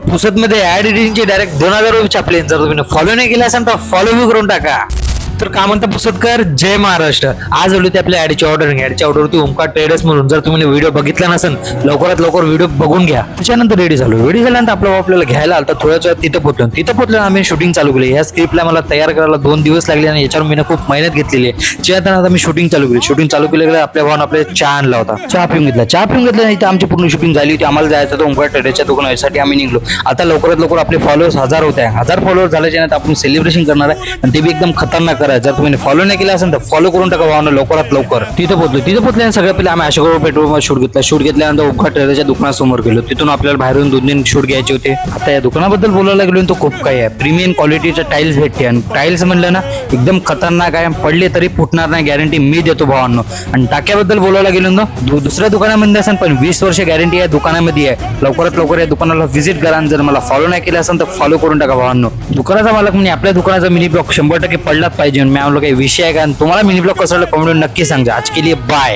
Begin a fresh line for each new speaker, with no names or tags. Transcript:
पुसदमध्ये add एडिटिंगचे direct 2000 रुपये छापले. जर तुम्ही फॉलो नाही केला असेल तर फॉलो बी करून टाका. तर काय म्हणता पुसदकर, जय महाराष्ट्र. आज आलो ते आपल्या ऍडची ऑर्डर होती ओमकार ट्रेडर्स म्हणून. जर तुम्ही व्हिडिओ बघितला नसेल लवकरात लवकर व्हिडिओ बघून घ्या. त्याच्यानंतर रेडी झाल्यानंतर आपल्याला घ्यायला आलं. थोड्याच वेळात तिथं पोहोचलो आम्ही शूटिंग चालू केली. या स्क्रिप्टला मला तयार करायला 2 दिवस लागले आणि याच्यावर मी खूप मेहनत घेतलेली आहे. आता मी शूटिंग चालू केली. आपल्या भावानं आपल्याला चहा आणला होता. चहा पिऊन घेतला इथं आमची पूर्ण शूटिंग झाली होती. आम्हाला जायचं होतं ओमकार ट्रेडर्सच्या दुकानासाठी. आम्ही निघलो. आता लवकरात लवकर आपले फॉलोअर्स 1000 होत आहे. 1000 फॉलोअर्स झाल्याच्या नंतर आपण सेलिब्रेशन करणार आहे आणि ते बी एकदम खतरनाक करायचं. जर तुम्ही फॉलो नाही केला असेल तर फॉलो करून टाका भावानं लवकरात लवकर. तिथं पोहोचल्यानंतर सगळ्यात पहिले आम्ही अशोक पेट्रोल शूट घेतल्यानंतर ओमकार ट्रेडर्सच्या दुकानासमोर गेलो. तिथून आपल्याला बाहेरून 2 शूट घ्यायचे होते. आता या दुकानाबद्दल बोलायला गेलो तो खूप काही आहे. प्रीमियम क्वालिटीचे टाईल्स भेटते आणि टाईल्स म्हणलं ना एकदम खतरनाक आहे. पडले तरी फुटणार नाही, गॅरंटी मी देतो भावांनो. आणि टाक्याबद्दल बोलायला गेलो ना दुसऱ्या दुकानामध्ये असेल पण 20 वर्ष गॅरंटी या दुकानामध्ये आहे. लवकरात लवकर या दुकानाला व्हिजिट करा. जर मला फॉलो नाही केला असेल तर फॉलो करून टाका भावांनो. दुकानाचा मालक म्हणजे आपल्या दुकानाचा मिनी ब्लॉग 100% पडलाच पाहिजे. मी काही विषय आहे का तुम्हाला मिनी ब्लॉग कसं कमेंट नक्की सांगा. आज के लिए बाय.